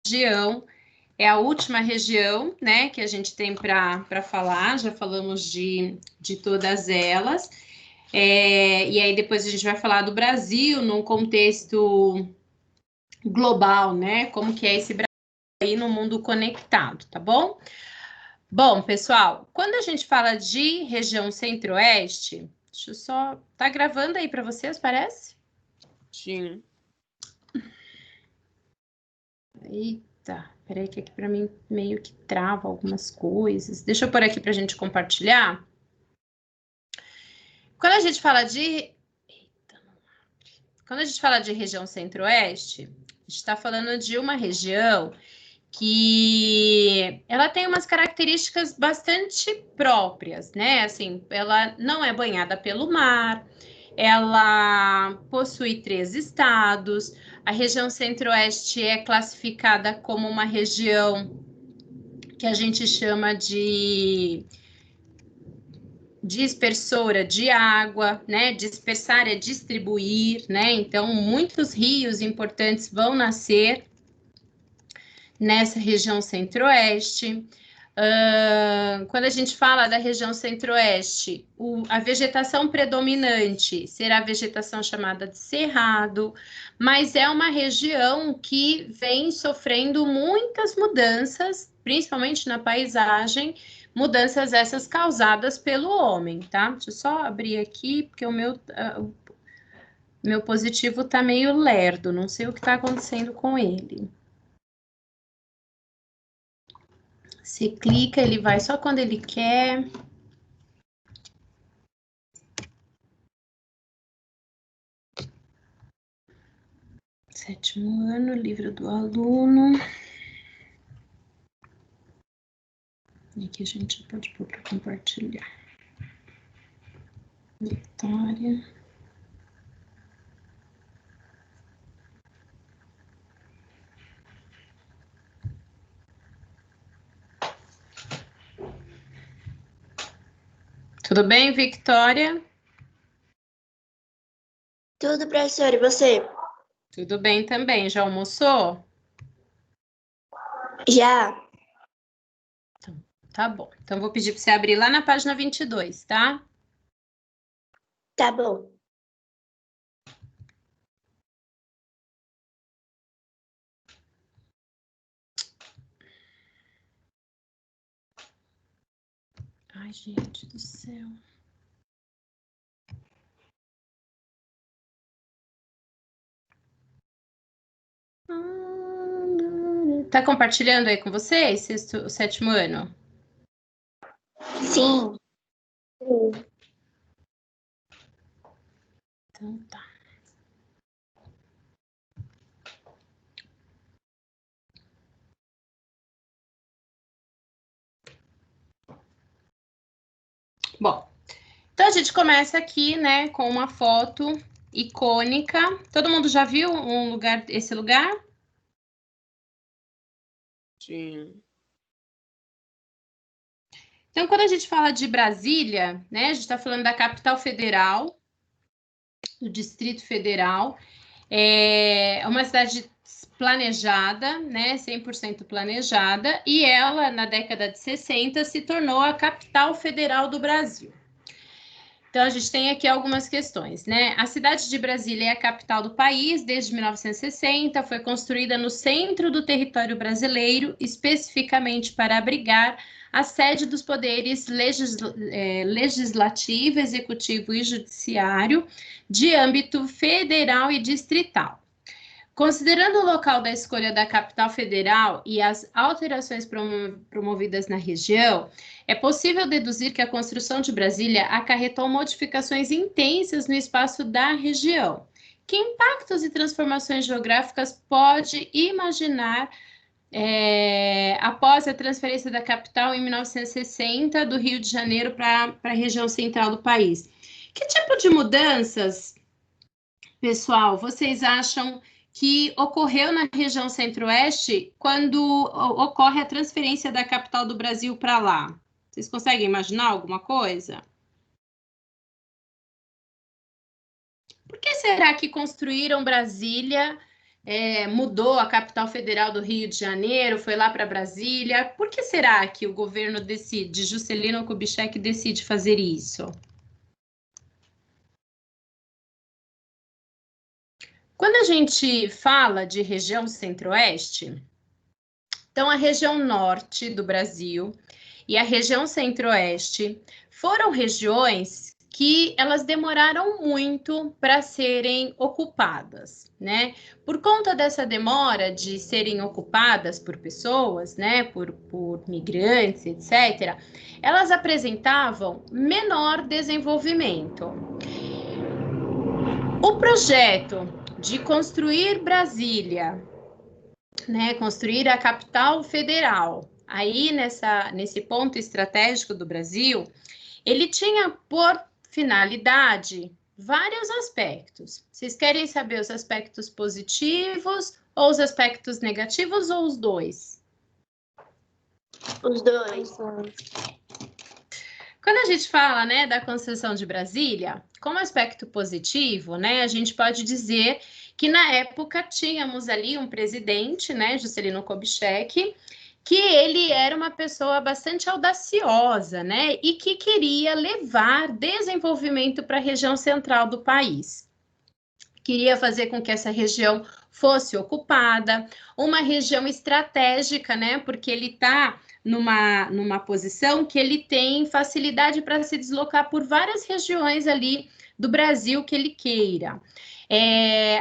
região, é a última região, né, que a gente tem para falar, já falamos de todas elas. E aí depois a gente vai falar do Brasil num contexto global, né, como que é esse Brasil aí no mundo conectado, tá bom? Bom, pessoal, quando a gente fala de região centro-oeste, deixa eu só... Tá gravando aí para vocês, parece? Sim. Eita, peraí que aqui para mim meio que trava algumas coisas. Deixa eu pôr aqui para a gente compartilhar. Quando a gente fala de... Quando a gente fala de região centro-oeste, a gente está falando de uma região que ela tem umas características bastante próprias, né? Assim, ela não é banhada pelo mar, ela possui 3 estados, a região centro-oeste é classificada como uma região que a gente chama de dispersora de água, né? Dispersar é distribuir, né? Então, muitos rios importantes vão nascer nessa região centro-oeste. Quando a gente fala da região centro-oeste, a vegetação predominante será a vegetação chamada de cerrado, mas é uma região que vem sofrendo muitas mudanças, principalmente na paisagem, mudanças essas causadas pelo homem, tá? Deixa eu só abrir aqui, porque o meu positivo tá meio lerdo, não sei o que está acontecendo com ele. Você clica, ele vai só quando ele quer. Sétimo ano, livro do aluno. E aqui a gente pode pôr para compartilhar. Vitória. Tudo bem, Victoria? Tudo, professor, e você? Tudo bem também. Já almoçou? Já. Então, tá bom. Então, vou pedir para você abrir lá na página 22, tá? Tá bom. Ai, gente do céu. Tá compartilhando aí com vocês, o sétimo ano? Sim. Então tá. Bom, então a gente começa aqui, né, com uma foto icônica. Todo mundo já viu esse lugar? Sim. Então, quando a gente fala de Brasília, né, a gente está falando da capital federal, do Distrito Federal. É uma cidade planejada, né, 100% planejada, e ela, na década de 60, se tornou a capital federal do Brasil. Então, a gente tem aqui algumas questões, né? A cidade de Brasília é a capital do país desde 1960, foi construída no centro do território brasileiro, especificamente para abrigar a sede dos poderes legislativo, executivo e judiciário de âmbito federal e distrital. Considerando o local da escolha da capital federal e as alterações promovidas na região, é possível deduzir que a construção de Brasília acarretou modificações intensas no espaço da região. Que impactos e transformações geográficas pode imaginar após a transferência da capital em 1960 do Rio de Janeiro para a região central do país? Que tipo de mudanças, pessoal, vocês acham que ocorreu na região centro-oeste quando ocorre a transferência da capital do Brasil para lá? Vocês conseguem imaginar alguma coisa? Por que será que construíram Brasília mudou a capital federal do Rio de Janeiro, foi lá para Brasília. Por que será que o governo de Juscelino Kubitschek decide fazer isso? Quando a gente fala de região centro-oeste, então a região norte do Brasil e a região centro-oeste foram regiões que elas demoraram muito para serem ocupadas, né? Por conta dessa demora de serem ocupadas por pessoas, né, por migrantes, etc., elas apresentavam menor desenvolvimento. O projeto de construir Brasília, né, construir a capital federal, aí nesse ponto estratégico do Brasil, ele tinha por finalidade vários aspectos. Vocês querem saber os aspectos positivos ou os aspectos negativos ou os dois? Os dois. Quando a gente fala, né, da construção de Brasília, como aspecto positivo, né, a gente pode dizer que na época tínhamos ali um presidente, né, Juscelino Kubitschek, que ele era uma pessoa bastante audaciosa, né, e que queria levar desenvolvimento para a região central do país. Queria fazer com que essa região fosse ocupada, uma região estratégica, né, porque ele está numa posição que ele tem facilidade para se deslocar por várias regiões ali do Brasil que ele queira.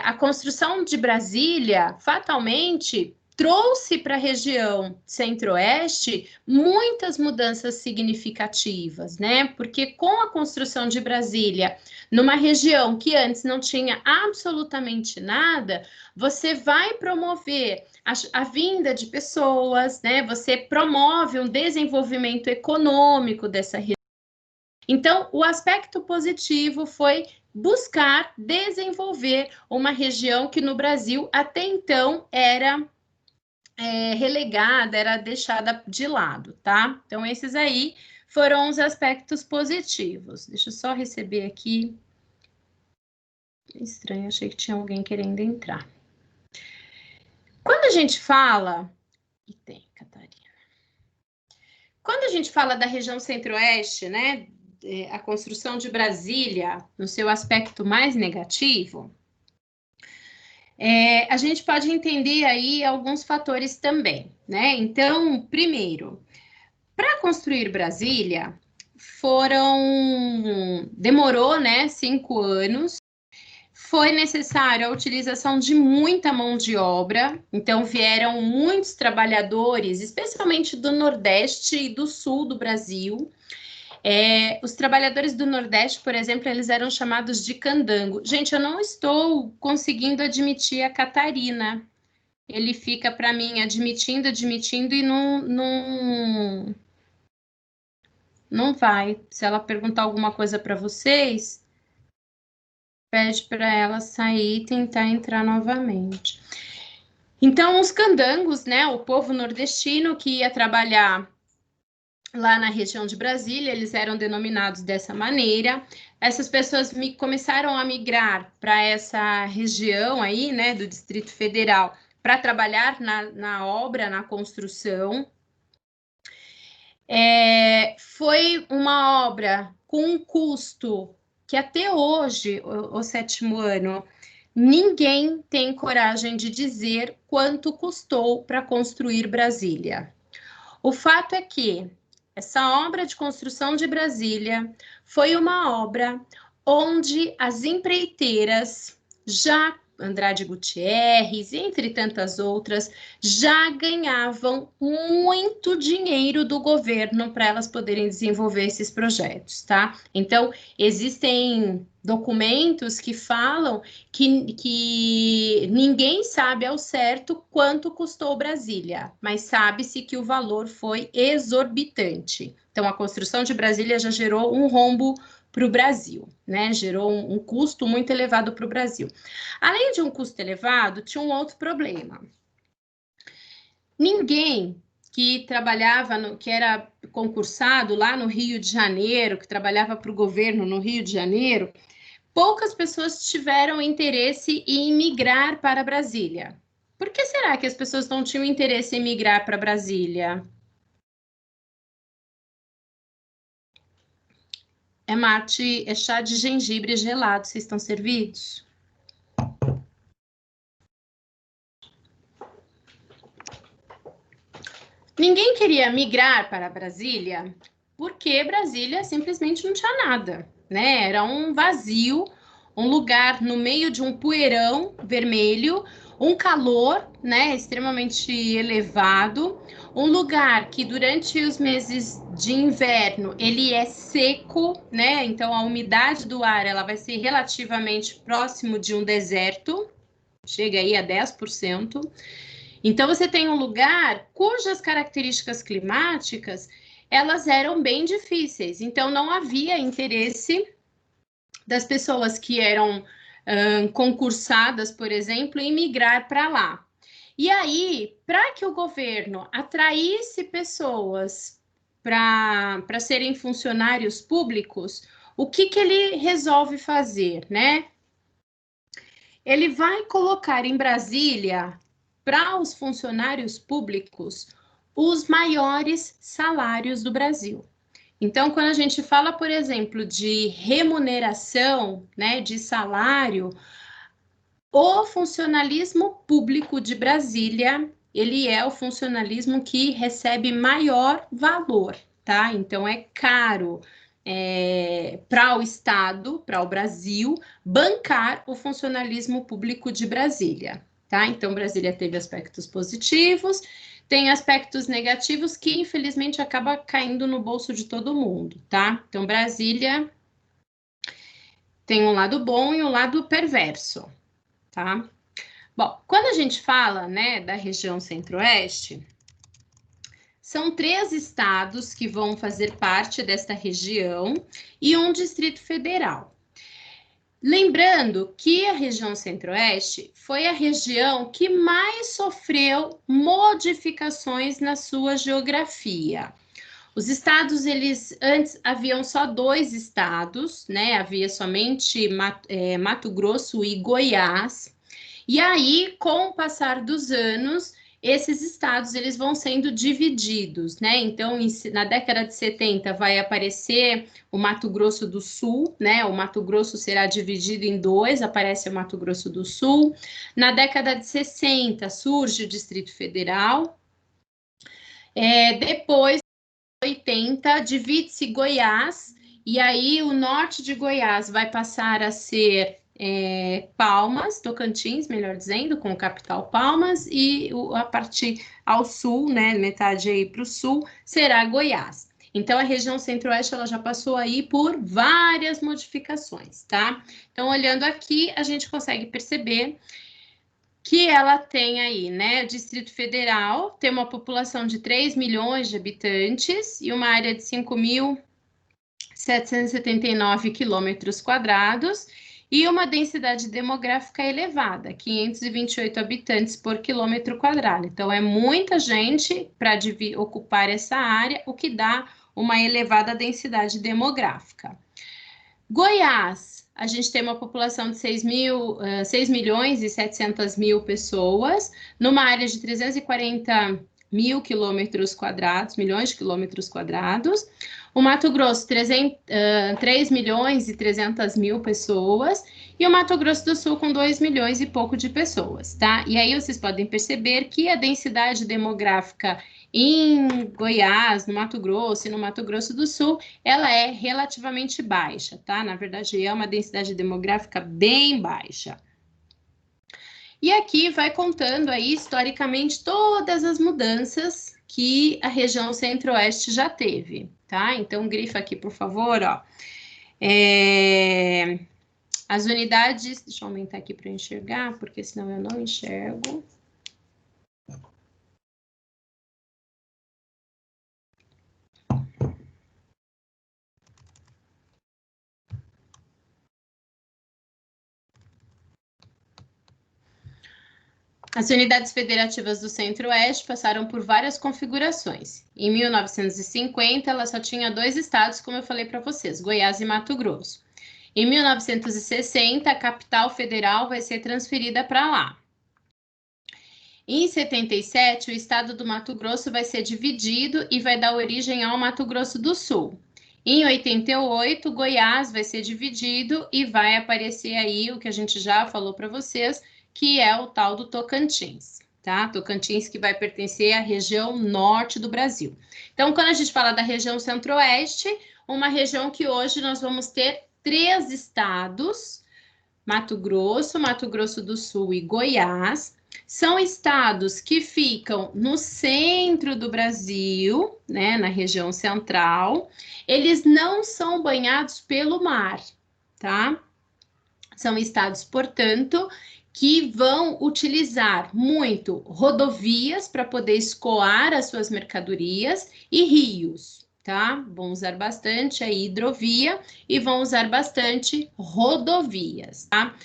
A construção de Brasília, fatalmente, trouxe para a região centro-oeste muitas mudanças significativas, né? Porque com a construção de Brasília, numa região que antes não tinha absolutamente nada, você vai promover a vinda de pessoas, né? Você promove um desenvolvimento econômico dessa região. Então, o aspecto positivo foi buscar desenvolver uma região que no Brasil até então era relegada, era deixada de lado, tá? Então, esses aí foram os aspectos positivos. Deixa eu só receber aqui. Estranho, achei que tinha alguém querendo entrar. Quando a gente fala... E tem, Catarina. Quando a gente fala da região centro-oeste, né, a construção de Brasília, no seu aspecto mais negativo, a gente pode entender aí alguns fatores também, né? Então, primeiro, para construir Brasília, demorou, né, 5 anos, foi necessária a utilização de muita mão de obra, então vieram muitos trabalhadores, especialmente do Nordeste e do Sul do Brasil. Os trabalhadores do Nordeste, por exemplo, eles eram chamados de candango. Gente, eu não estou conseguindo admitir a Catarina. Ele fica para mim admitindo e não vai. Se ela perguntar alguma coisa para vocês, pede para ela sair e tentar entrar novamente. Então, os candangos, né, o povo nordestino que ia trabalhar lá na região de Brasília, eles eram denominados dessa maneira. Essas pessoas começaram a migrar para essa região aí, né, do Distrito Federal, para trabalhar na obra, na construção. Foi uma obra com um custo que até hoje, o 7º ano, ninguém tem coragem de dizer quanto custou para construir Brasília. O fato é que essa obra de construção de Brasília foi uma obra onde as empreiteiras, já Andrade Gutierrez, entre tantas outras, já ganhavam muito dinheiro do governo para elas poderem desenvolver esses projetos, tá? Então, existem documentos que falam que ninguém sabe ao certo quanto custou Brasília, mas sabe-se que o valor foi exorbitante. Então, a construção de Brasília já gerou um rombo para o Brasil, né? Gerou um custo muito elevado para o Brasil. Além de um custo elevado, tinha um outro problema. Ninguém que trabalhava, que era concursado lá no Rio de Janeiro, que trabalhava para o governo no Rio de Janeiro, poucas pessoas tiveram interesse em migrar para Brasília. Por que será que as pessoas não tinham interesse em migrar para Brasília? É mate, é chá de gengibre gelado, vocês estão servidos? Ninguém queria migrar para Brasília porque Brasília simplesmente não tinha nada, né? Era um vazio, um lugar no meio de um poeirão vermelho, um calor, né, extremamente elevado, um lugar que durante os meses de inverno ele é seco, né? Então a umidade do ar ela vai ser relativamente próximo de um deserto, chega aí a 10%. Então, você tem um lugar cujas características climáticas, elas eram bem difíceis. Então, não havia interesse das pessoas que eram concursadas, por exemplo, em migrar para lá. E aí, para que o governo atraísse pessoas para serem funcionários públicos, o que ele resolve fazer, né? Ele vai colocar em Brasília, para os funcionários públicos, os maiores salários do Brasil. Então, quando a gente fala, por exemplo, de remuneração, né, de salário, o funcionalismo público de Brasília, ele é o funcionalismo que recebe maior valor, tá? Então, é caro para o Estado, para o Brasil, bancar o funcionalismo público de Brasília, tá? Então, Brasília teve aspectos positivos, tem aspectos negativos que, infelizmente, acaba caindo no bolso de todo mundo, tá? Então, Brasília tem um lado bom e um lado perverso, tá? Bom, quando a gente fala, né, da região centro-oeste, são 3 estados que vão fazer parte desta região e um Distrito Federal. Lembrando que a região centro-oeste foi a região que mais sofreu modificações na sua geografia. Os estados, eles antes haviam só 2 estados, né? Havia somente Mato Grosso e Goiás. E aí, com o passar dos anos, esses estados eles vão sendo divididos, né? Então, na década de 70 vai aparecer o Mato Grosso do Sul, né? O Mato Grosso será dividido em 2, aparece o Mato Grosso do Sul. Na década de 60 surge o Distrito Federal. Depois, 80, divide-se Goiás, e aí o norte de Goiás vai passar a ser Palmas, Tocantins, melhor dizendo, com capital Palmas, e a parte ao sul, né, metade aí para o sul, será Goiás. Então, a região centro-oeste, ela já passou aí por várias modificações, tá? Então, olhando aqui, a gente consegue perceber que ela tem aí, né, o Distrito Federal tem uma população de 3 milhões de habitantes e uma área de 5.779 quilômetros quadrados e uma densidade demográfica elevada, 528 habitantes por quilômetro quadrado. Então, é muita gente para ocupar essa área, o que dá uma elevada densidade demográfica. Goiás, a gente tem uma população de 6 milhões e 700 mil pessoas, numa área de 340 mil quilômetros quadrados, milhões de quilômetros quadrados. O Mato Grosso, 3 milhões e 300 mil pessoas. E o Mato Grosso do Sul com 2 milhões e pouco de pessoas, tá? E aí vocês podem perceber que a densidade demográfica em Goiás, no Mato Grosso e no Mato Grosso do Sul, ela é relativamente baixa, tá? Na verdade, é uma densidade demográfica bem baixa. E aqui vai contando aí, historicamente, todas as mudanças que a região centro-oeste já teve, tá? Então, grifa aqui, por favor, ó. As unidades, deixa eu aumentar aqui para enxergar, porque senão eu não enxergo. As unidades federativas do Centro-Oeste passaram por várias configurações. Em 1950, ela só tinha 2 estados, como eu falei para vocês, Goiás e Mato Grosso. Em 1960, a capital federal vai ser transferida para lá. Em 77, o estado do Mato Grosso vai ser dividido e vai dar origem ao Mato Grosso do Sul. Em 88, Goiás vai ser dividido e vai aparecer aí o que a gente já falou para vocês, que é o tal do Tocantins, tá? Tocantins que vai pertencer à região norte do Brasil. Então, quando a gente fala da região centro-oeste, uma região que hoje nós vamos ter 3 estados, Mato Grosso do Sul e Goiás, são estados que ficam no centro do Brasil, né, na região central. Eles não são banhados pelo mar, tá? São estados, portanto, que vão utilizar muito rodovias para poder escoar as suas mercadorias e rios, tá? Vão usar bastante a hidrovia e vão usar bastante rodovias, tá?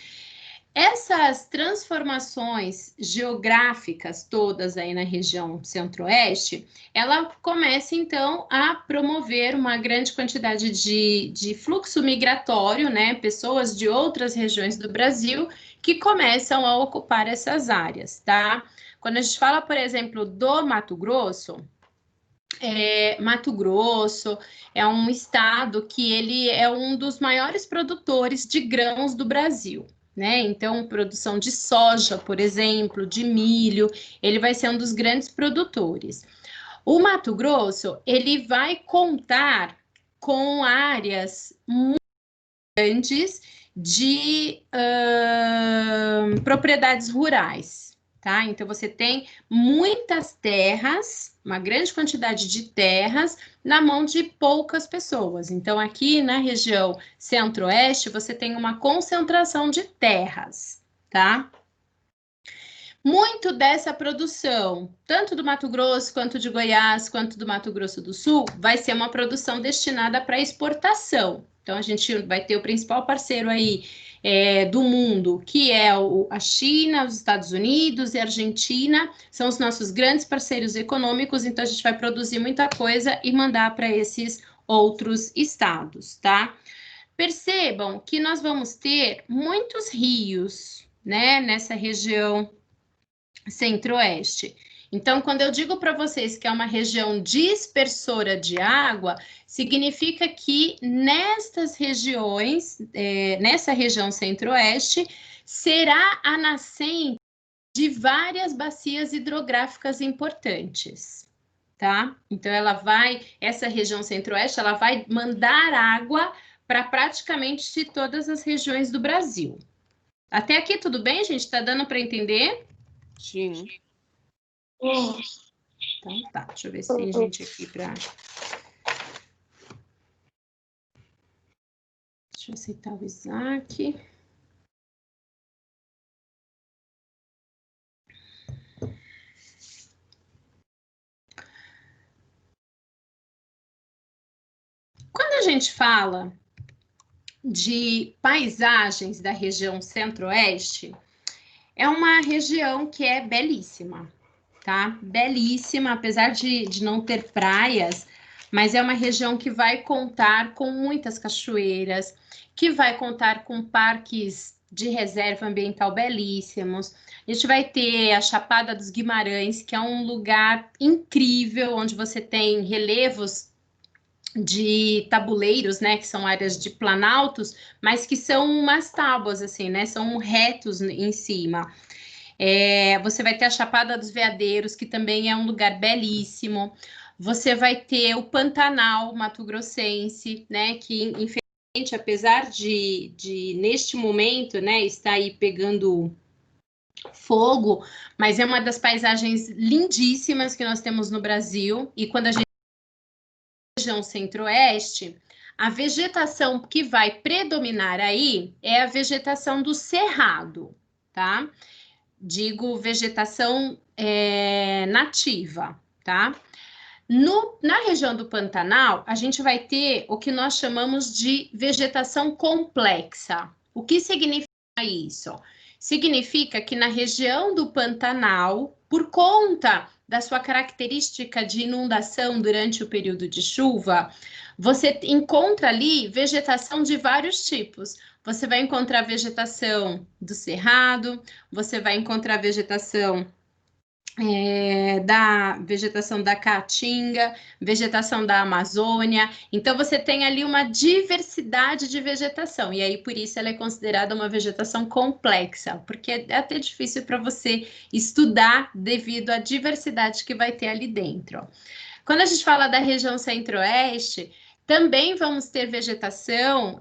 Essas transformações geográficas todas aí na região centro-oeste, ela começa então a promover uma grande quantidade de fluxo migratório, né? Pessoas de outras regiões do Brasil que começam a ocupar essas áreas, tá? Quando a gente fala, por exemplo, do Mato Grosso é um estado que ele é um dos maiores produtores de grãos do Brasil, né? Então, produção de soja, por exemplo, de milho, ele vai ser um dos grandes produtores. O Mato Grosso, ele vai contar com áreas muito grandes de propriedades rurais, tá? Então, você tem muitas terras, uma grande quantidade de terras na mão de poucas pessoas. Então, aqui na região centro-oeste, você tem uma concentração de terras, tá? Muito dessa produção, tanto do Mato Grosso, quanto de Goiás, quanto do Mato Grosso do Sul, vai ser uma produção destinada para exportação. Então, a gente vai ter o principal parceiro aí do mundo, que é a China, os Estados Unidos e a Argentina, são os nossos grandes parceiros econômicos, então a gente vai produzir muita coisa e mandar para esses outros estados, tá? Percebam que nós vamos ter muitos rios, né, nessa região centro-oeste. Então, quando eu digo para vocês que é uma região dispersora de água, significa que nestas regiões, nessa região centro-oeste, será a nascente de várias bacias hidrográficas importantes, tá? Então, essa região centro-oeste, ela vai mandar água para praticamente todas as regiões do Brasil. Até aqui tudo bem, gente? Tá dando para entender? Sim. Então tá, deixa eu ver se tem gente aqui para... Deixa eu aceitar o Isaac. Quando a gente fala de paisagens da região centro-oeste, é uma região que é belíssima, tá? Belíssima, apesar de não ter praias, mas é uma região que vai contar com muitas cachoeiras, que vai contar com parques de reserva ambiental belíssimos. A gente vai ter a Chapada dos Guimarães, que é um lugar incrível, onde você tem relevos de tabuleiros, né, que são áreas de planaltos, mas que são umas tábuas, assim, né, são retos em cima. Você vai ter a Chapada dos Veadeiros, que também é um lugar belíssimo. Você vai ter o Pantanal mato-grossense, né, que infelizmente, apesar de neste momento, né, estar aí pegando fogo, mas é uma das paisagens lindíssimas que nós temos no Brasil, e quando a gente região centro-oeste, a vegetação que vai predominar aí é a vegetação do cerrado, tá? Digo vegetação nativa, tá? Na região do Pantanal, a gente vai ter o que nós chamamos de vegetação complexa. O que significa isso? Significa que na região do Pantanal, por conta da sua característica de inundação durante o período de chuva, você encontra ali vegetação de vários tipos. Você vai encontrar vegetação do cerrado, você vai encontrar vegetação da vegetação da Caatinga, vegetação da Amazônia. Então, você tem ali uma diversidade de vegetação, e aí, por isso, ela é considerada uma vegetação complexa, porque é até difícil para você estudar devido à diversidade que vai ter ali dentro. Quando a gente fala da região centro-oeste, também vamos ter vegetação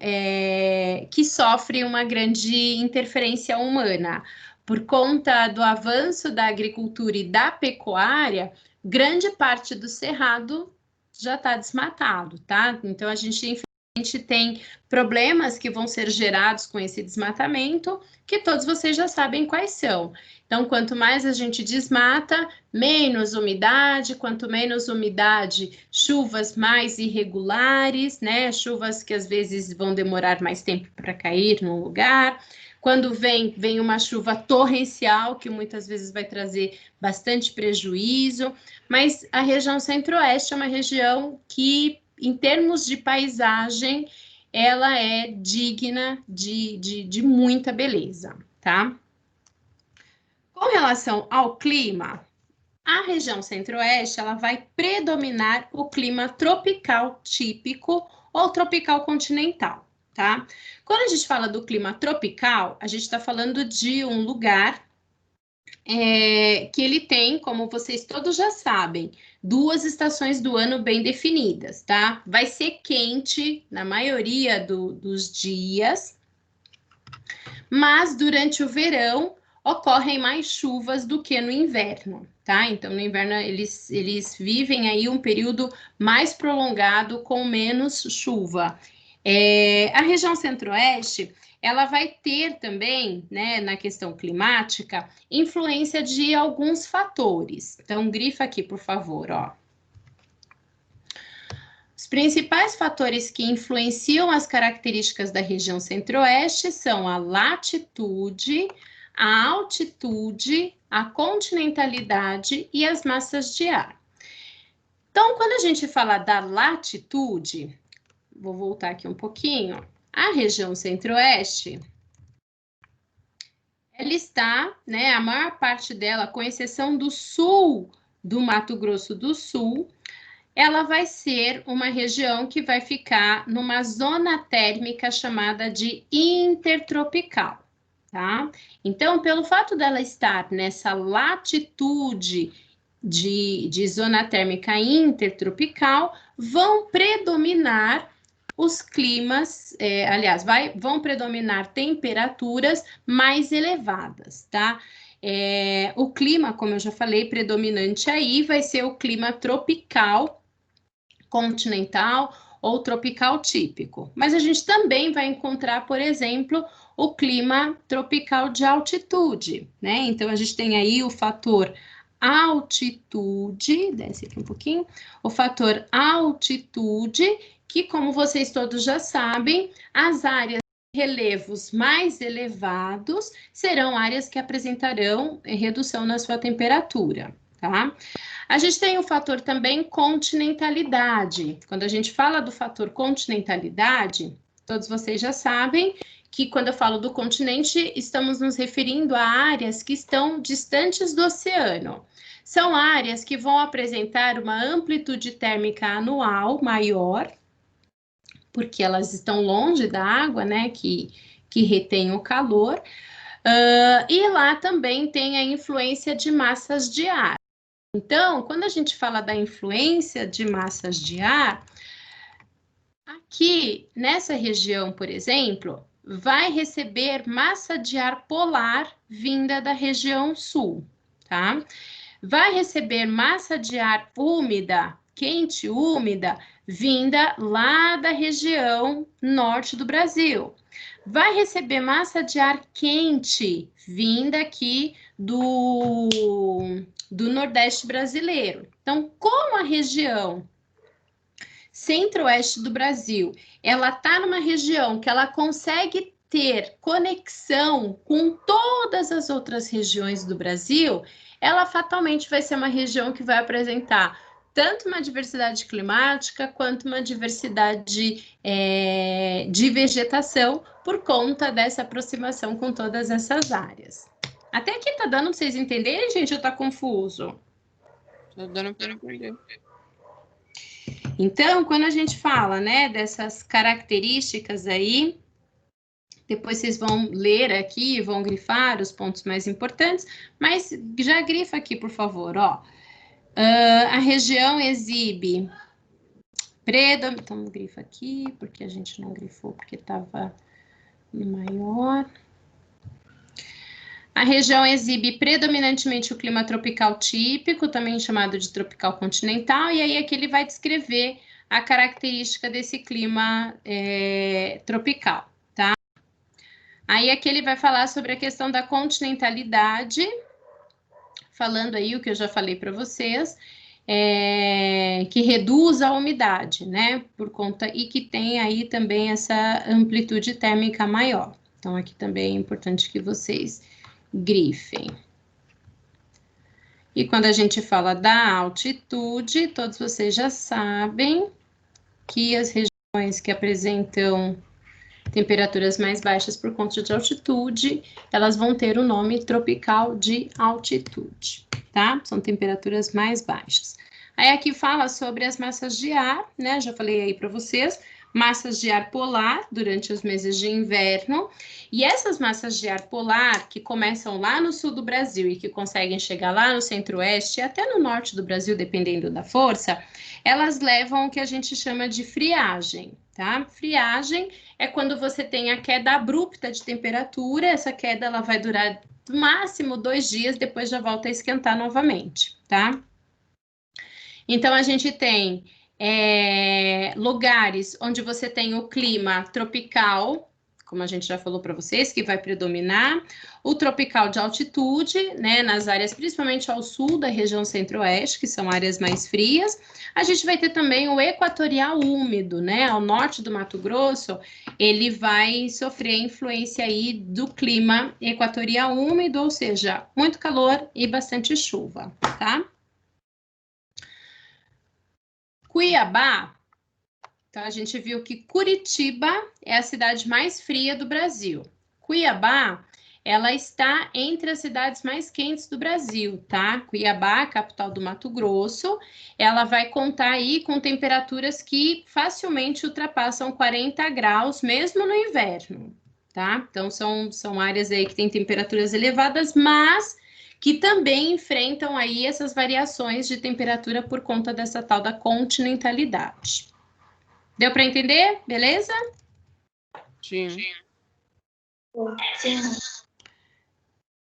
que sofre uma grande interferência humana. Por conta do avanço da agricultura e da pecuária, grande parte do cerrado já está desmatado, tá? Então, a gente, infelizmente, tem problemas que vão ser gerados com esse desmatamento, que todos vocês já sabem quais são. Então, quanto mais a gente desmata, menos umidade, quanto menos umidade, chuvas mais irregulares, né? Chuvas que às vezes vão demorar mais tempo para cair no lugar. Quando vem uma chuva torrencial, que muitas vezes vai trazer bastante prejuízo, mas a região centro-oeste é uma região que, em termos de paisagem, ela é digna de muita beleza, tá? Com relação ao clima, a região centro-oeste, ela vai predominar o clima tropical típico ou tropical continental. Tá? Quando a gente fala do clima tropical, a gente está falando de um lugar que ele tem, como vocês todos já sabem, 2 estações do ano bem definidas, tá? Vai ser quente na maioria dos dias, mas durante o verão ocorrem mais chuvas do que no inverno, tá? Então, no inverno, eles vivem aí um período mais prolongado com menos chuva. A região centro-oeste, ela vai ter também, né, na questão climática, influência de alguns fatores. Então, grifa aqui, por favor, ó. Os principais fatores que influenciam as características da região centro-oeste são a latitude, a altitude, a continentalidade e as massas de ar. Então, quando a gente fala da latitude, vou voltar aqui um pouquinho. A região centro-oeste, ela está, né, a maior parte dela, com exceção do sul do Mato Grosso do Sul, ela vai ser uma região que vai ficar numa zona térmica chamada de intertropical, tá? Então, pelo fato dela estar nessa latitude de zona térmica intertropical, vão predominar os climas, vão predominar temperaturas mais elevadas, tá? O clima, como eu já falei, predominante aí vai ser o clima tropical, continental ou tropical típico. Mas a gente também vai encontrar, por exemplo, o clima tropical de altitude, né? Então, a gente tem aí o fator altitude, desce aqui um pouquinho, o fator altitude, que, como vocês todos já sabem, as áreas de relevos mais elevados serão áreas que apresentarão redução na sua temperatura, tá? A gente tem o fator também continentalidade. Quando a gente fala do fator continentalidade, todos vocês já sabem que quando eu falo do continente, estamos nos referindo a áreas que estão distantes do oceano. São áreas que vão apresentar uma amplitude térmica anual maior, porque elas estão longe da água, né, que retém o calor, e lá também tem a influência de massas de ar. Então, quando a gente fala da influência de massas de ar, aqui nessa região, por exemplo, vai receber massa de ar polar vinda da região sul, tá? Vai receber massa de ar úmida, quente úmida, vinda lá da região norte do Brasil. Vai receber massa de ar quente, vinda aqui do Nordeste brasileiro. Então, como a região centro-oeste do Brasil, ela está numa região que ela consegue ter conexão com todas as outras regiões do Brasil, ela fatalmente vai ser uma região que vai apresentar tanto uma diversidade climática quanto uma diversidade de vegetação por conta dessa aproximação com todas essas áreas, Até aqui tá dando para vocês entenderem, gente, ou tá confuso? Tá dando para entender. Então, quando a gente fala, né, dessas características aí, depois vocês vão ler aqui, vão grifar os pontos mais importantes, mas já grifa aqui, por favor, ó. A região exibe então grifa aqui, porque a gente não grifou, porque estava maior. A região exibe predominantemente o clima tropical típico, também chamado de tropical continental, e aí aqui ele vai descrever a característica desse clima tropical, tá? Aí aqui ele vai falar sobre a questão da continentalidade, falando aí o que eu já falei para vocês, que reduz a umidade, né? Por conta, e que tem aí também essa amplitude térmica maior. Então, aqui também é importante que vocês grifem. E quando a gente fala da altitude, todos vocês já sabem que as regiões que apresentam temperaturas mais baixas por conta de altitude, elas vão ter o nome tropical de altitude, tá? São temperaturas mais baixas. Aí aqui fala sobre as massas de ar, né? Já falei aí para vocês, massas de ar polar durante os meses de inverno. E essas massas de ar polar, que começam lá no sul do Brasil e que conseguem chegar lá no centro-oeste e até no norte do Brasil, dependendo da força, elas levam o que a gente chama de friagem, tá? Friagem é quando você tem a queda abrupta de temperatura, essa queda ela vai durar no máximo 2 dias, depois já volta a esquentar novamente, tá? Então, a gente tem lugares onde você tem o clima tropical, como a gente já falou para vocês, que vai predominar, o tropical de altitude, né, nas áreas principalmente ao sul da região centro-oeste, que são áreas mais frias. A gente vai ter também o equatorial úmido, né, ao norte do Mato Grosso, ele vai sofrer influência aí do clima equatorial úmido, ou seja, muito calor e bastante chuva, tá? Cuiabá, então a gente viu que Curitiba é a cidade mais fria do Brasil. Cuiabá, ela está entre as cidades mais quentes do Brasil, tá? Cuiabá, capital do Mato Grosso, ela vai contar aí com temperaturas que facilmente ultrapassam 40 graus, mesmo no inverno, tá? Então, são áreas aí que têm temperaturas elevadas, mas que também enfrentam aí essas variações de temperatura por conta dessa tal da continentalidade. Deu para entender? Beleza? Sim. Sim.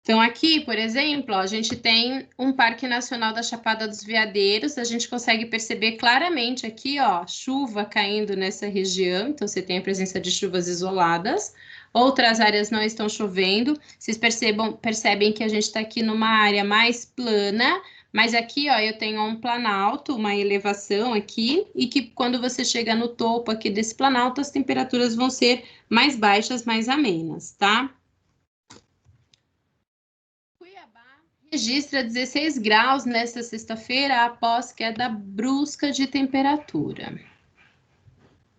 Então, aqui, por exemplo, ó, a gente tem um Parque Nacional da Chapada dos Veadeiros, a gente consegue perceber claramente aqui, ó, chuva caindo nessa região, então você tem a presença de chuvas isoladas. Outras áreas não estão chovendo, vocês percebem que a gente está aqui numa área mais plana, mas aqui, ó, eu tenho um planalto, uma elevação aqui, e que quando você chega no topo aqui desse planalto, as temperaturas vão ser mais baixas, mais amenas, tá? Cuiabá registra 16 graus nesta sexta-feira, após queda brusca de temperatura.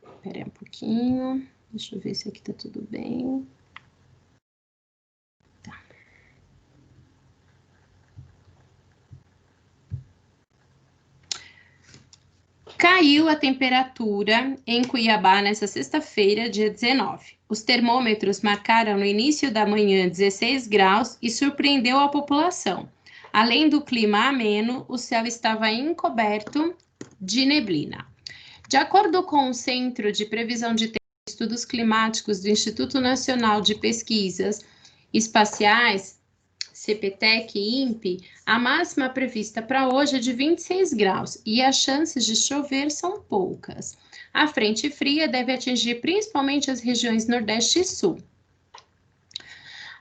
Espera aí um pouquinho, deixa eu ver se aqui tá tudo bem. Tá. Caiu a temperatura em Cuiabá nesta sexta-feira, dia 19. Os termômetros marcaram no início da manhã 16 graus e surpreendeu a população. Além do clima ameno, o céu estava encoberto de neblina. De acordo com o Centro de Previsão de Tempo e Estudos Climáticos do Instituto Nacional de Pesquisas Espaciais, CPTEC e INPE, a máxima prevista para hoje é de 26 graus e as chances de chover são poucas. A frente fria deve atingir principalmente as regiões Nordeste e Sul.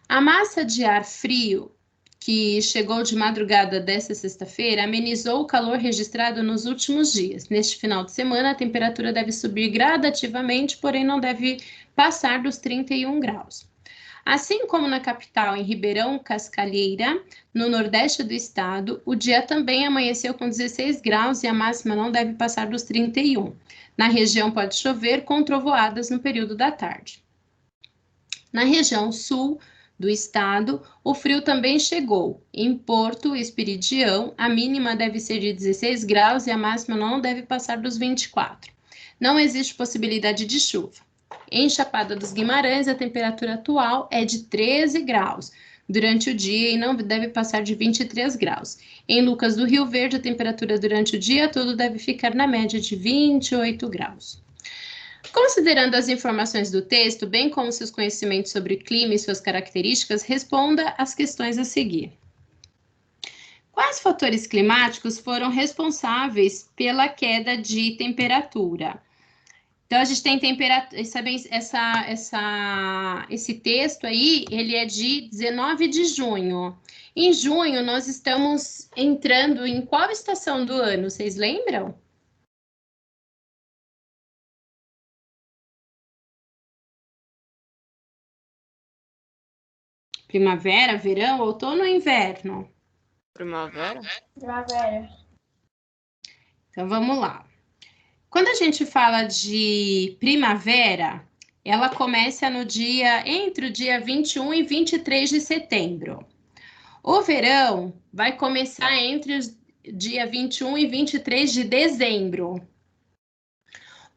A massa de ar frio que chegou de madrugada desta sexta-feira amenizou o calor registrado nos últimos dias. Neste final de semana, a temperatura deve subir gradativamente, porém não deve passar dos 31 graus. Assim como na capital, em Ribeirão Cascalheira, no nordeste do estado, o dia também amanheceu com 16 graus e a máxima não deve passar dos 31. Na região pode chover com trovoadas no período da tarde. Na região sul do estado, o frio também chegou. Em Porto Esperidião, a mínima deve ser de 16 graus e a máxima não deve passar dos 24. Não existe possibilidade de chuva. Em Chapada dos Guimarães, a temperatura atual é de 13 graus durante o dia e não deve passar de 23 graus. Em Lucas do Rio Verde, a temperatura durante o dia todo deve ficar na média de 28 graus. Considerando as informações do texto, bem como seus conhecimentos sobre o clima e suas características, responda às questões a seguir. Quais fatores climáticos foram responsáveis pela queda de temperatura? Então, a gente tem temperatura, esse texto aí, ele é de 19 de junho. Em junho, nós estamos entrando em qual estação do ano? Vocês lembram? Primavera, verão, outono ou inverno? Primavera? Primavera. Então, vamos lá. Quando a gente fala de primavera, ela começa entre o dia 21 e 23 de setembro. O verão vai começar entre os dia 21 e 23 de dezembro.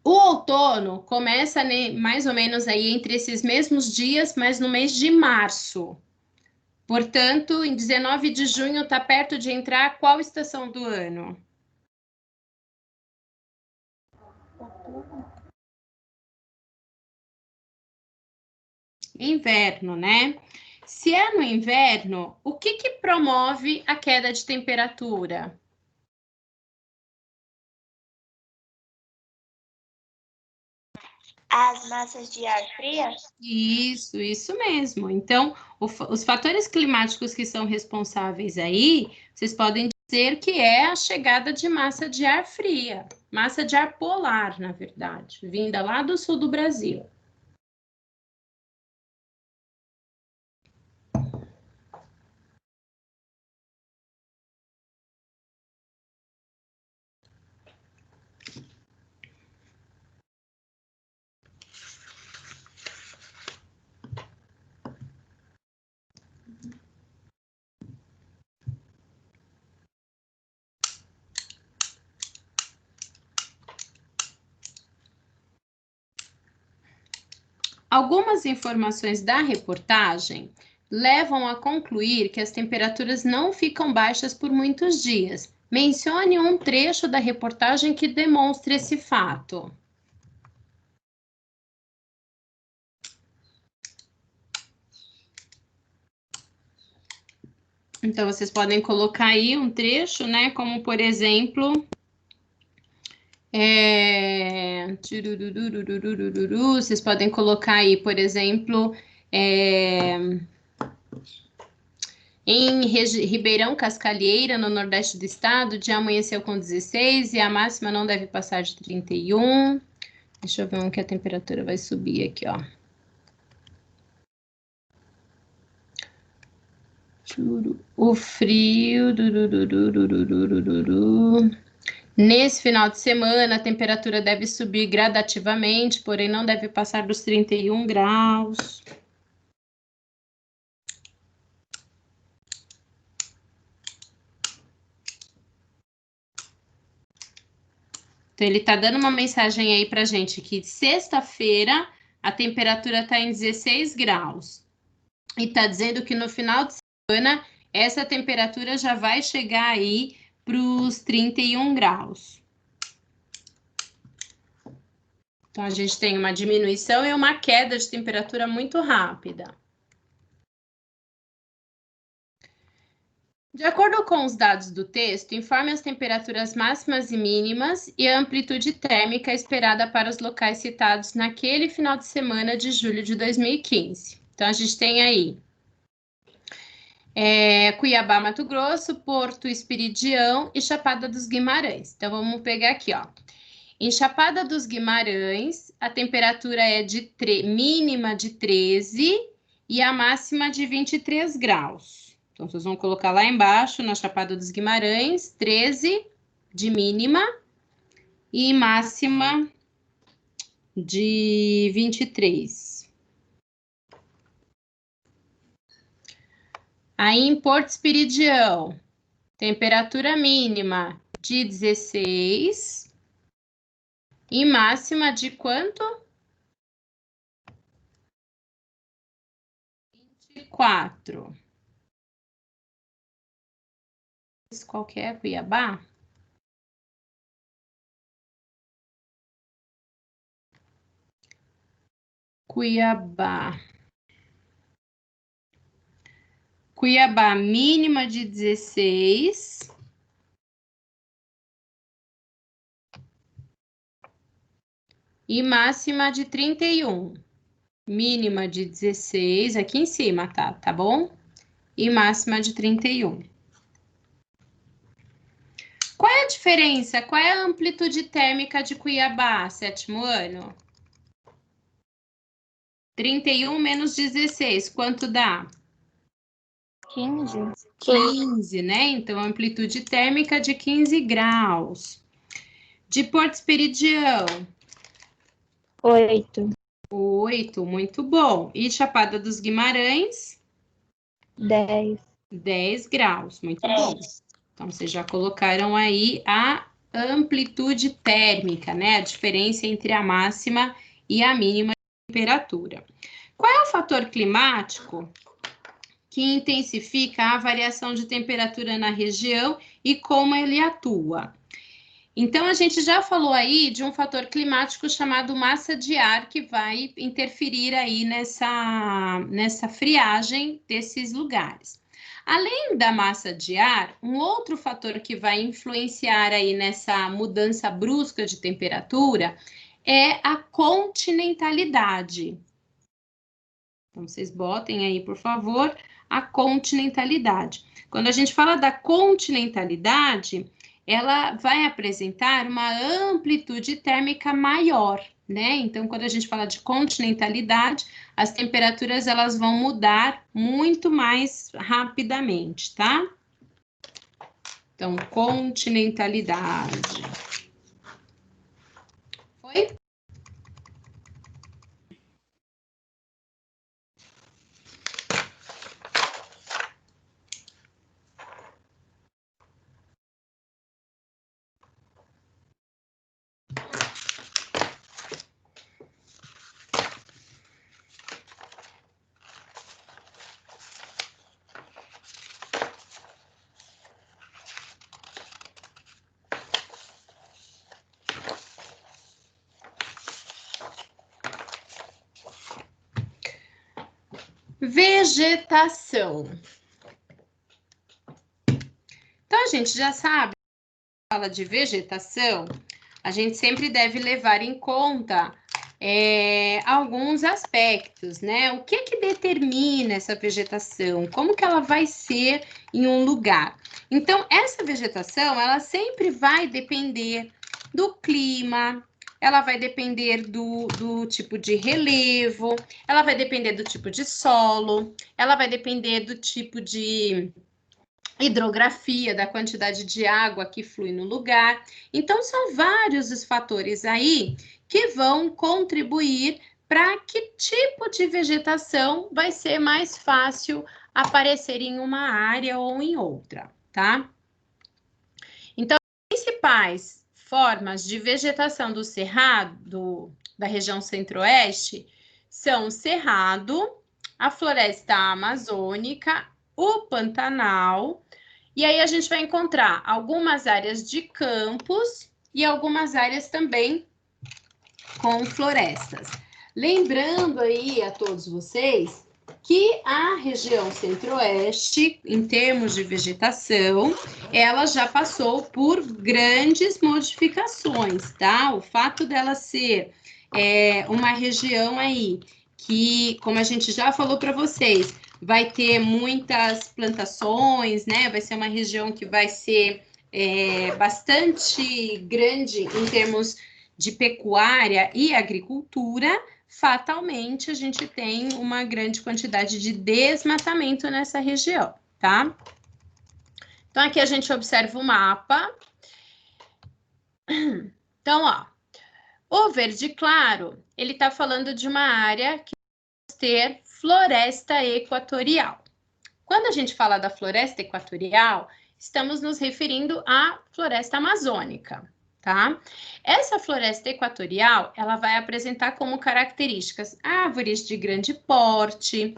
O outono começa mais ou menos aí entre esses mesmos dias, mas no mês de março. Portanto, em 19 de junho está perto de entrar qual estação do ano? Inverno, né? Se é no inverno, o que promove a queda de temperatura? As massas de ar fria? Isso mesmo. Então, os fatores climáticos que são responsáveis aí, vocês podem dizer que é a chegada de massa de ar fria, massa de ar polar, na verdade, vinda lá do sul do Brasil. Algumas informações da reportagem levam a concluir que as temperaturas não ficam baixas por muitos dias. Mencione um trecho da reportagem que demonstre esse fato. Então, vocês podem colocar aí um trecho, né? Como, por exemplo, vocês podem colocar aí, por exemplo, em Ribeirão Cascalheira, no nordeste do estado, dia amanheceu com 16 e a máxima não deve passar de 31. Deixa eu ver onde que a temperatura vai subir aqui, ó. O frio. Nesse final de semana, a temperatura deve subir gradativamente, porém não deve passar dos 31 graus. Então, ele está dando uma mensagem aí para gente que sexta-feira a temperatura está em 16 graus. E está dizendo que no final de semana essa temperatura já vai chegar aí para os 31 graus. Então, a gente tem uma diminuição e uma queda de temperatura muito rápida. De acordo com os dados do texto, informe as temperaturas máximas e mínimas e a amplitude térmica esperada para os locais citados naquele final de semana de julho de 2015. Então, a gente tem aí Cuiabá, Mato Grosso, Porto Esperidião e Chapada dos Guimarães. Então, vamos pegar aqui, ó. Em Chapada dos Guimarães, a temperatura é de mínima de 13 e a máxima de 23 graus. Então, vocês vão colocar lá embaixo, na Chapada dos Guimarães, 13 de mínima e máxima de 23. Aí em Porto Esperidião, temperatura mínima de 16 e máxima de quanto? 24. Qual que é, Cuiabá? Cuiabá. Cuiabá, mínima de 16. E máxima de 31. Mínima de 16, aqui em cima, tá bom? E máxima de 31. Qual é a diferença? Qual é a amplitude térmica de Cuiabá, sétimo ano? 31 menos 16, quanto dá? 15. 15, né? Então, amplitude térmica de 15 graus. De Porto Esperidião? 8. 8, muito bom. E Chapada dos Guimarães? 10. 10 graus, muito bom. Então, vocês já colocaram aí a amplitude térmica, né? A diferença entre a máxima e a mínima temperatura. Qual é o fator climático que intensifica a variação de temperatura na região e como ele atua? Então, a gente já falou aí de um fator climático chamado massa de ar, que vai interferir aí nessa friagem desses lugares. Além da massa de ar, um outro fator que vai influenciar aí nessa mudança brusca de temperatura é a continentalidade. Então, vocês botem aí, por favor, a continentalidade. Quando a gente fala da continentalidade, ela vai apresentar uma amplitude térmica maior, né? Então, quando a gente fala de continentalidade, as temperaturas elas vão mudar muito mais rapidamente, tá? Então, continentalidade. Foi? Vegetação. Então, a gente já sabe, fala de vegetação, a gente sempre deve levar em conta alguns aspectos, né? O que que determina essa vegetação? Como que ela vai ser em um lugar? Então, essa vegetação, ela sempre vai depender do clima, ela vai depender do tipo de relevo, ela vai depender do tipo de solo, ela vai depender do tipo de hidrografia, da quantidade de água que flui no lugar. Então, são vários os fatores aí que vão contribuir para que tipo de vegetação vai ser mais fácil aparecer em uma área ou em outra, tá? Então, as principais formas de vegetação do cerrado, da região centro-oeste, são o cerrado, a floresta amazônica, o Pantanal, e aí a gente vai encontrar algumas áreas de campos e algumas áreas também com florestas. Lembrando aí a todos vocês que a região centro-oeste, em termos de vegetação, ela já passou por grandes modificações, tá? O fato dela ser uma região aí que, como a gente já falou para vocês, vai ter muitas plantações, né? Vai ser uma região que vai ser bastante grande em termos de pecuária e agricultura. Fatalmente, a gente tem uma grande quantidade de desmatamento nessa região, tá? Então, aqui a gente observa o mapa. Então, ó, o verde claro, ele está falando de uma área que vai ter floresta equatorial. Quando a gente fala da floresta equatorial, estamos nos referindo à floresta amazônica, tá? Essa floresta equatorial, ela vai apresentar como características árvores de grande porte,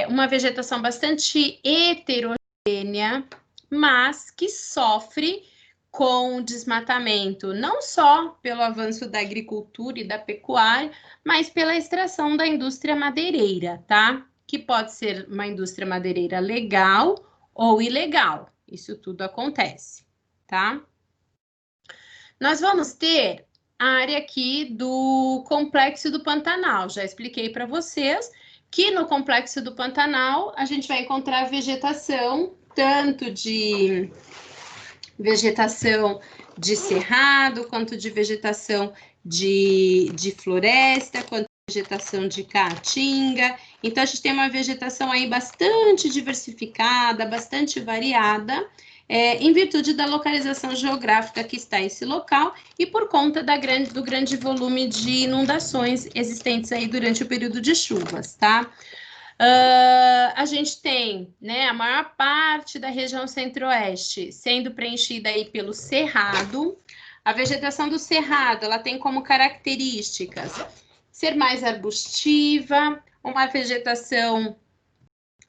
uma vegetação bastante heterogênea, mas que sofre com o desmatamento, não só pelo avanço da agricultura e da pecuária, mas pela extração da indústria madeireira, tá? Que pode ser uma indústria madeireira legal ou ilegal. Isso tudo acontece, tá? Nós vamos ter a área aqui do Complexo do Pantanal. Já expliquei para vocês que no Complexo do Pantanal a gente vai encontrar vegetação, tanto de vegetação de cerrado, quanto de vegetação de floresta, quanto de vegetação de caatinga. Então, a gente tem uma vegetação aí bastante diversificada, bastante variada, em virtude da localização geográfica que está esse local e por conta do grande volume de inundações existentes aí durante o período de chuvas, tá? A gente tem, né, a maior parte da região centro-oeste sendo preenchida aí pelo cerrado. A vegetação do cerrado, ela tem como características ser mais arbustiva, uma vegetação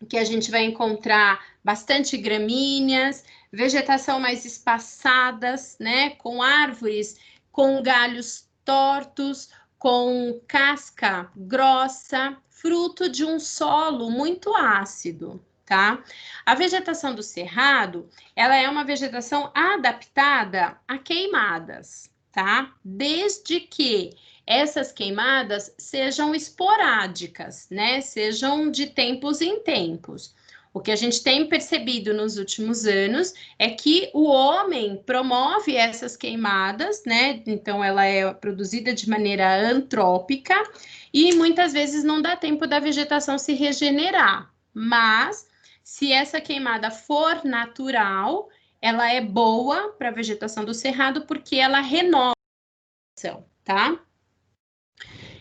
que a gente vai encontrar bastante gramíneas, vegetação mais espaçadas, né, com árvores com galhos tortos, com casca grossa, fruto de um solo muito ácido, tá? A vegetação do cerrado, ela é uma vegetação adaptada a queimadas, tá? Desde que essas queimadas sejam esporádicas, né? Sejam de tempos em tempos. O que a gente tem percebido nos últimos anos é que o homem promove essas queimadas, né? Então, ela é produzida de maneira antrópica e muitas vezes não dá tempo da vegetação se regenerar. Mas, se essa queimada for natural, ela é boa para a vegetação do cerrado porque ela renova a vegetação, tá?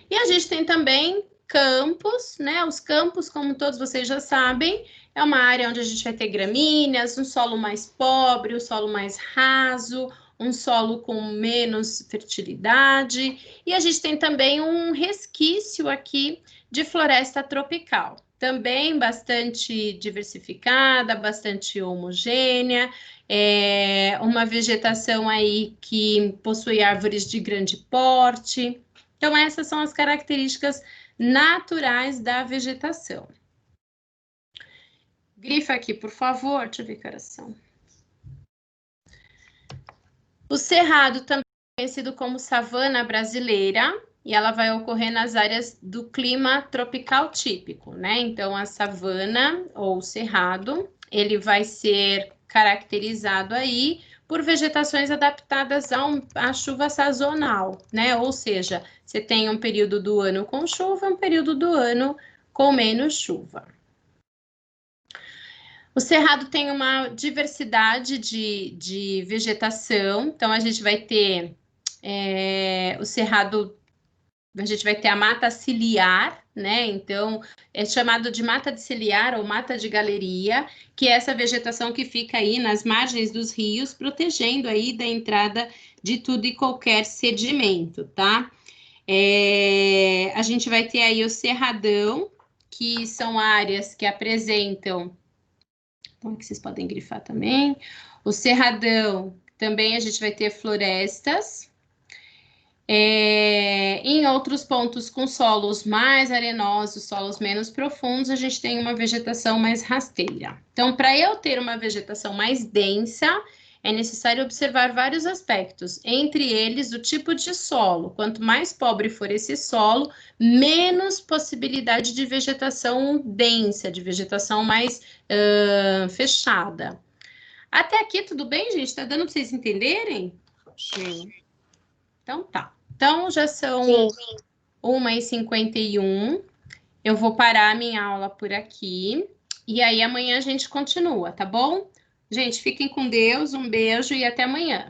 E a gente tem também campos, né? Os campos, como todos vocês já sabem, é uma área onde a gente vai ter gramíneas, um solo mais pobre, um solo mais raso, um solo com menos fertilidade. E a gente tem também um resquício aqui de floresta tropical. Também bastante diversificada, bastante homogênea, uma vegetação aí que possui árvores de grande porte. Então, essas são as características naturais da vegetação. Grifa aqui, por favor. Deixa eu ver que horas são. O cerrado também é conhecido como savana brasileira, e ela vai ocorrer nas áreas do clima tropical típico, né? Então, a savana ou cerrado, ele vai ser caracterizado aí por vegetações adaptadas à chuva sazonal, né? Ou seja, você tem um período do ano com chuva, um período do ano com menos chuva. O cerrado tem uma diversidade de vegetação, então a gente vai ter o cerrado, a gente vai ter a mata ciliar, né? Então é chamado de mata de ciliar ou mata de galeria, que é essa vegetação que fica aí nas margens dos rios, protegendo aí da entrada de tudo e qualquer sedimento, tá? A gente vai ter aí o cerradão, que são áreas que apresentam. Então, aqui vocês podem grifar também. O cerradão, também a gente vai ter florestas. Em outros pontos com solos mais arenosos, solos menos profundos, a gente tem uma vegetação mais rasteira. Então, para eu ter uma vegetação mais densa, é necessário observar vários aspectos, entre eles o tipo de solo. Quanto mais pobre for esse solo, menos possibilidade de vegetação densa, de vegetação mais fechada. Até aqui, tudo bem, gente? Tá dando para vocês entenderem? Sim. Então, tá. Então, já são 1h51. Eu vou parar a minha aula por aqui. E aí, amanhã a gente continua, tá bom? Gente, fiquem com Deus, um beijo e até amanhã.